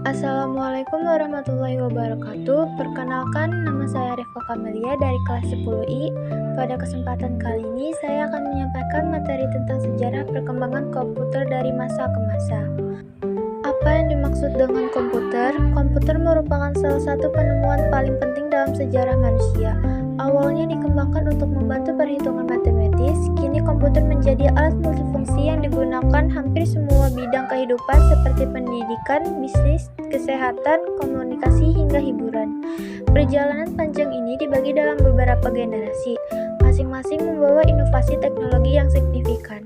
Assalamualaikum warahmatullahi wabarakatuh. Perkenalkan, nama saya Rifka Kamelia dari kelas 10I. Pada kesempatan kali ini, saya akan menyampaikan materi tentang sejarah perkembangan komputer dari masa ke masa. Apa yang dimaksud dengan komputer? Komputer merupakan salah satu penemuan paling penting dalam sejarah manusia. Awalnya dikembangkan untuk membantu perhitungan matematis, kini komputer menjadi alat multifungsi yang digunakan hampir semua bidang kehidupan seperti pendidikan, bisnis, kesehatan, komunikasi, hingga hiburan. Perjalanan panjang ini dibagi dalam beberapa generasi, masing-masing membawa inovasi teknologi yang signifikan.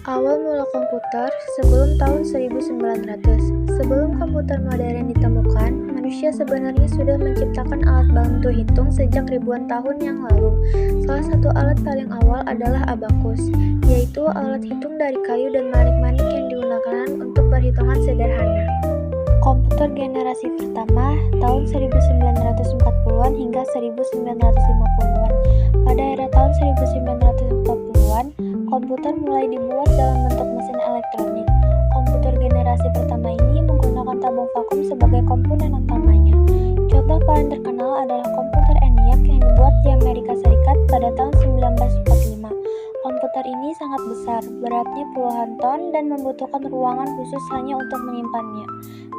Awal mula komputer sebelum tahun 1900. Sebelum komputer modern ditemukan, manusia sebenarnya sudah menciptakan alat bantu hitung sejak ribuan tahun yang lalu. Salah satu alat paling awal adalah abakus, yaitu alat hitung dari kayu dan manik-manik yang digunakan untuk perhitungan sederhana. Komputer generasi pertama tahun 1940-an hingga 1950-an. Pada era tahun 1940-an, komputer mulai dibuat dalam bentuk mesin elektronik. Komputer generasi pertama ini menggunakan tabung vakum sebagai komponen utamanya. Contoh paling terkenal adalah komputer ENIAC yang dibuat di Amerika Serikat pada tahun 1945. Komputer ini sangat besar, beratnya puluhan ton dan membutuhkan ruangan khusus hanya untuk menyimpannya.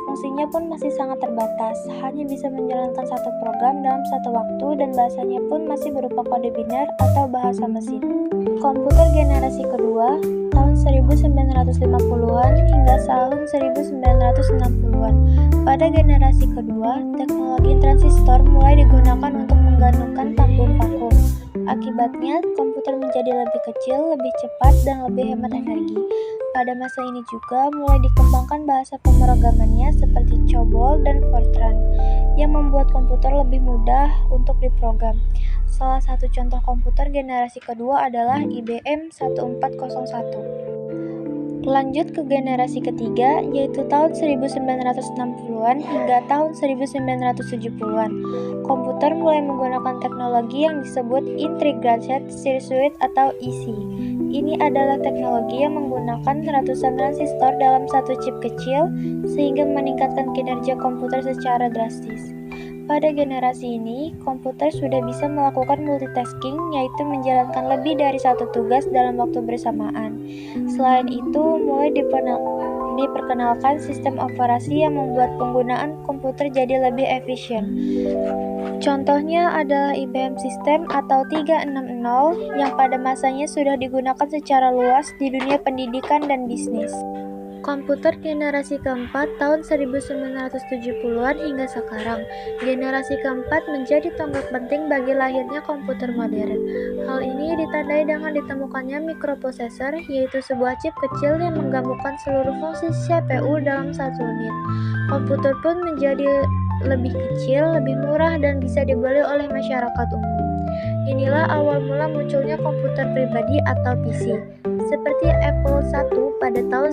Fungsinya pun masih sangat terbatas, hanya bisa menjalankan satu program dalam satu waktu dan bahasanya pun masih berupa kode biner atau bahasa mesin. Komputer generasi kedua tahun 1950-an hingga tahun 1960-an. Pada generasi kedua, teknologi transistor mulai digunakan untuk menggantungkan tabung vakum. Akibatnya, komputer menjadi lebih kecil, lebih cepat, dan lebih hemat energi. Pada masa ini juga mulai dikembangkan bahasa pemrogramannya seperti COBOL dan Fortran yang membuat komputer lebih mudah untuk diprogram. Salah satu contoh komputer generasi kedua adalah IBM 1401. Lanjut ke generasi ketiga, yaitu tahun 1960-an hingga tahun 1970-an. Komputer mulai menggunakan teknologi yang disebut Integrated Circuit atau IC. Ini adalah teknologi yang menggunakan ratusan transistor dalam satu chip kecil sehingga meningkatkan kinerja komputer secara drastis. Pada generasi ini, komputer sudah bisa melakukan multitasking, yaitu menjalankan lebih dari satu tugas dalam waktu bersamaan. Selain itu, mulai diperkenalkan sistem operasi yang membuat penggunaan komputer jadi lebih efisien. Contohnya adalah IBM System atau 360 yang pada masanya sudah digunakan secara luas di dunia pendidikan dan bisnis. Komputer generasi keempat tahun 1970-an hingga sekarang. Generasi keempat menjadi tonggak penting bagi lahirnya komputer modern. Hal ini ditandai dengan ditemukannya mikroprosesor, yaitu sebuah chip kecil yang menggabungkan seluruh fungsi CPU dalam satu unit. Komputer pun menjadi lebih kecil, lebih murah, dan bisa dibeli oleh masyarakat umum. Inilah awal mula munculnya komputer pribadi atau PC, seperti Apple I pada tahun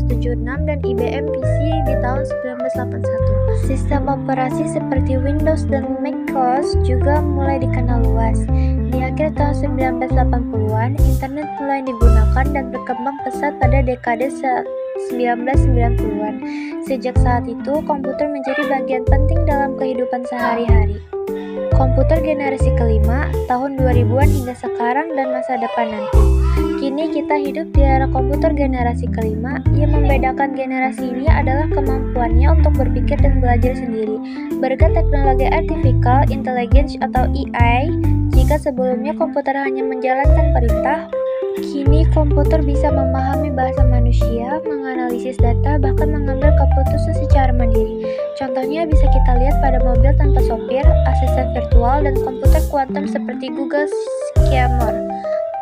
1976 dan IBM PC di tahun 1981. Sistem operasi seperti Windows dan macOS juga mulai dikenal luas. Di akhir tahun 1980-an, internet mulai digunakan dan berkembang pesat pada dekade 1990-an. Sejak saat itu, komputer menjadi bagian penting dalam kehidupan sehari-hari. Komputer generasi kelima tahun 2000-an hingga sekarang dan masa depan nanti. Kini kita hidup di era komputer generasi kelima. Yang membedakan generasi ini adalah kemampuannya untuk berpikir dan belajar sendiri. Berkat teknologi artificial intelligence atau AI, jika sebelumnya komputer hanya menjalankan perintah, kini komputer bisa memahami bahasa manusia, menganalisis data, bahkan mengambil keputusan secara mandiri. Contohnya bisa kita lihat pada mobil tanpa sopir, asisten virtual, dan komputer kuantum seperti Google Schemer.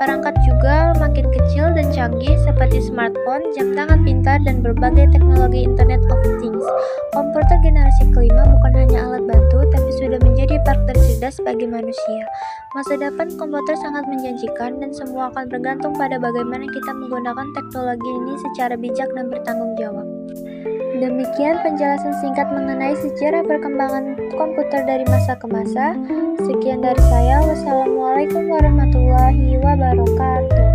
Perangkat juga makin kecil dan canggih seperti smartphone, jam tangan pintar, dan berbagai teknologi Internet of Things. Komputer generasi kelima bukan hanya alat bantu, tapi sudah menjadi partner cerdas bagi manusia. Masa depan komputer sangat menjanjikan dan semua akan bergantung pada bagaimana kita menggunakan teknologi ini secara bijak dan bertanggung jawab. Demikian penjelasan singkat mengenai sejarah perkembangan komputer dari masa ke masa. Sekian dari saya. Wassalamualaikum warahmatullahi wabarakatuh.